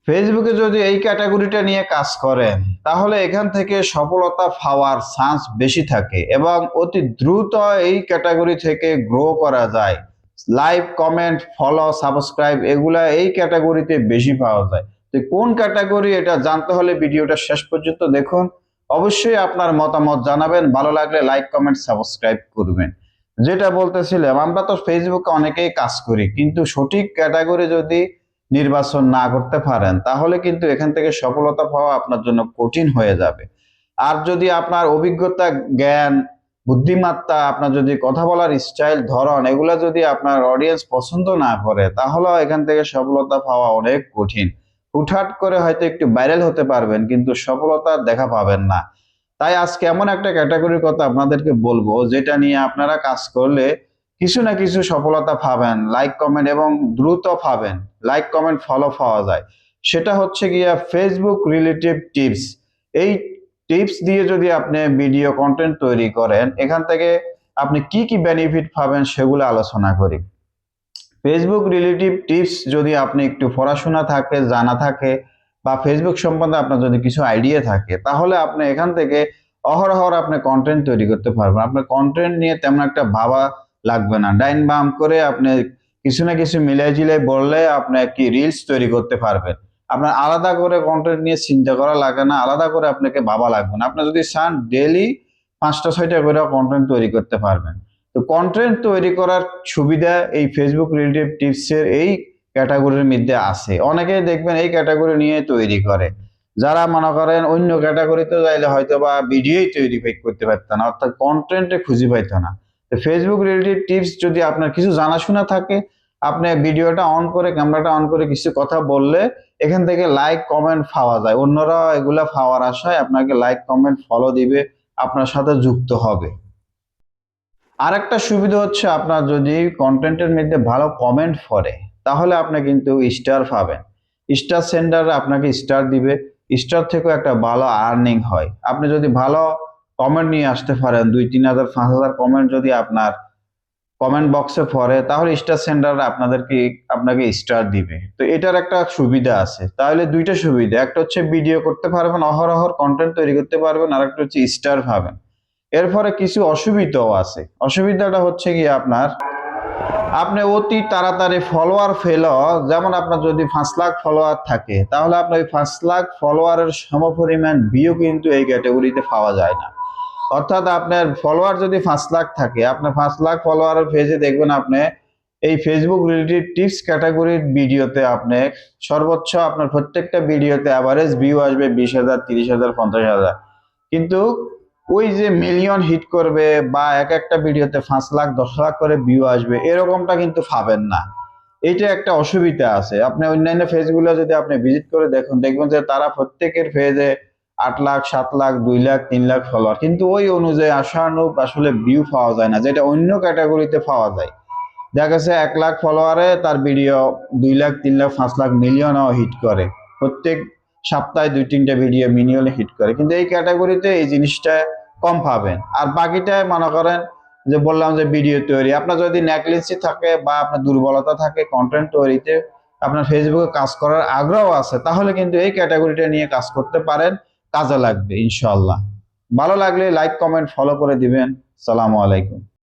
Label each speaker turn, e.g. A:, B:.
A: ফেসবুকে যদি এই ক্যাটাগরিটা নিয়ে কাজ করেন তাহলে এখান থেকে সফলতা পাওয়ার চান্স বেশি থাকে এবং অতি দ্রুত এই ক্যাটাগরি থেকে গ্রো করা যায়। লাইক, কমেন্ট, ফলো, সাবস্ক্রাইব এগুলা এই ক্যাটাগরিতে বেশি পাওয়া যায়। তো কোন ক্যাটাগরি এটা জানতে হলে ভিডিওটা শেষ পর্যন্ত দেখুন। অবশ্যই আপনার মতামত জানাবেন, ভালো লাগলে লাইক, কমেন্ট, সাবস্ক্রাইব করবেন। যেটা বলতেছিলাম, আমরা তো ফেসবুকে অনেকেই কাজ করি, কিন্তু সঠিক ক্যাটাগরি যদি নির্বাচন না করতে পারেন তাহলে কিন্তু এখান থেকে সফলতা পাওয়া আপনার জন্য কঠিন হয়ে যাবে। আর যদি আপনার অভিজ্ঞতা, জ্ঞান, বুদ্ধিমত্তা, আপনার যদি কথা বলার স্টাইল, ধরন এগুলা যদি আপনার অডিয়েন্স পছন্দ না করে তাহলে এখান থেকে সফলতা পাওয়া অনেক কঠিন। হুটহাট করে হয়তো একটু ভাইরাল হতে পারবেন কিন্তু সফলতার দেখা পাবেন না। তাই আজকে এমন একটা ক্যাটাগরির কথা আপনাদেরকে বলবো যেটা নিয়ে আপনারা কাজ করলে কিছু না কিছু সফলতা পাবেন, লাইক, কমেন্ট এবং দ্রুত পাবেন। লাইক, কমেন্ট, ফলো পাওয়া যায়। সেটা হচ্ছে গিয়া ফেসবুক রিলেটিভ টিপস। এই টিপস দিয়ে যদি আপনি ভিডিও কন্টেন্ট তৈরি করেন, এখান থেকে আপনি কি কি বেনিফিট পাবেন সেগুলো আলোচনা করি। ফেসবুক রিলেটিভ টিপস যদি আপনি একটু পড়াশোনা থাকে, জানা থাকে বা ফেসবুক সম্বন্ধে আপনার যদি কিছু আইডিয়া থাকে তাহলে আপনি এখান থেকে অহরহ আপনি কন্টেন্ট তৈরি করতে পারবেন। আপনার কন্টেন্ট নিয়ে তেমন একটা ভাবা লাগবে না। ডাইন বাম করে আপনি কিছু না কিছু মিলাই জিলাই বললে আপনি কি রিলস তৈরি করতে পারবেন। আপনার আলাদা করে কন্টেন্ট নিয়ে চিন্তা করা লাগে না, আলাদা করে আপনাকে ভাবা লাগবে না। আপনি যদি চান ডেইলি 5টা 6টা করে কন্টেন্ট তৈরি করতে পারবেন। তো কন্টেন্ট তৈরি করার সুবিধা এই ফেসবুক রিলেটিভ টিপসের এই ক্যাটাগরির মধ্যে আছে। অনেকেই দেখবেন এই ক্যাটাগরি নিয়ে তৈরি করে। যারা মনে করেন অন্য ক্যাটাগরিতে যাইলে হয়তো বা ভিডিওই তৈরি করতে পারত না, অর্থাৎ কন্টেন্টে খুঁজে পাইতো না। তো ফেসবুক রিলেটিভ টিপস যদি আপনার কিছু জানাশোনা থাকে, আপনি ভিডিওটা অন করে, ক্যামেরাটা অন করে কিছু কথা বললে এখান থেকে লাইক, কমেন্ট পাওয়া যায়। অন্যরা এগুলা পাওয়ার আশায় আপনাকে লাইক, কমেন্ট, ফলো দিবে, আপনার সাথে যুক্ত হবে। আরেকটা সুবিধা হচ্ছে আপনার যদি কন্টেন্টের মধ্যে ভালো কমেন্ট পড়ে তাহলে আপনি কিন্তু স্টার পাবেন। স্টার সেন্টারে আপনাকে স্টার দিবে। স্টার থেকেও একটা ভালো আর্নিং হয়। আপনি যদি ভালো কমেন্ট নিয়ে আসতে পারেন, 2-3 হাজার 5,000 কমেন্ট যদি আপনার কমেন্ট বক্সে পড়ে তাহলে স্টার সেন্টার আপনাকে স্টার দিবে। তো এটার একটা সুবিধা আছে। তাহলে দুইটা সুবিধা, একটা হচ্ছে ভিডিও করতে পারবেন, অহরহ কন্টেন্ট তৈরি করতে পারবেন, আর একটা হচ্ছে স্টার পাবেন। এরপরে কিছু অসুবিধাও আছে। অসুবিধাটা হচ্ছে কি আপনার, আপনি অতি তাড়াতাড়ি ফলোয়ার ফেলো, যেমন আপনার যদি 5 লাখ ফলোয়ার থাকে তাহলে আপনার ওই 5 লাখ ফলোয়ারের সমপরিমাণ ভিউ কিন্তু এই ক্যাটাগরিতে পাওয়া যায় না। অর্থাৎ আপনার ফলোয়ার যদি 5 লাখ থাকে, আপনার 5 লাখ ফলোয়ারের পেজে দেখবেন আপনি এই ফেসবুক রিলেটেড টিপস ক্যাটাগরির ভিডিওতে আপনি সর্বোচ্চ আপনার প্রত্যেকটা ভিডিওতে অ্যাভারেজ ভিউ আসবে 20,000, 30,000, 50,000। কিন্তু ওই যে মিলিয়ন হিট করবে বা একটা ভিডিওতে 5 লাখ 10 লাখ করে ভিউ আসবে এরকমটা কিন্তু পাবেন না। এইটা একটা অসুবিধা আছে। আপনি অন্যান্য পেজগুলো যদি আপনি ভিজিট করে দেখুন, দেখবেন যে তারা প্রত্যেকের পেজে 8 লাখ, 7 লাখ, 2 লাখ, 3 লাখ ফলোয়ার, কিন্তু ওই অনুযায়ী আশানুরূপ আসলে ভিউ পাওয়া যায় না, যেটা অন্য ক্যাটাগরিতে পাওয়া যায়। দেখা গেছে 1 লাখ ফলোয়ারে তার ভিডিও 2 লাখ, 3 লাখ, 5 লাখ, মিলিয়নও হিট করে। প্রত্যেক সপ্তাহে 2-3টা ভিডিও মিলিয়নে হিট করে, কিন্তু এই ক্যাটাগরিতে এই জিনিসটা কম পাবেন। আর বাকিটায় মনে করেন যে বললাম যে ভিডিও তৈরি, আপনার যদি নেগলিজেন্সি থাকে বা আপনার দুর্বলতা থাকে কন্টেন্ট তৈরিতে, আপনার ফেসবুকে কাজ করার আগ্রহ আছে, তাহলে কিন্তু এই ক্যাটাগরিটা নিয়ে কাজ করতে পারেন, কাজে লাগবে ইনশাআল্লাহ। ভালো লাগলে লাইক, কমেন্ট, ফলো করে দিবেন। সালামু আলাইকুম।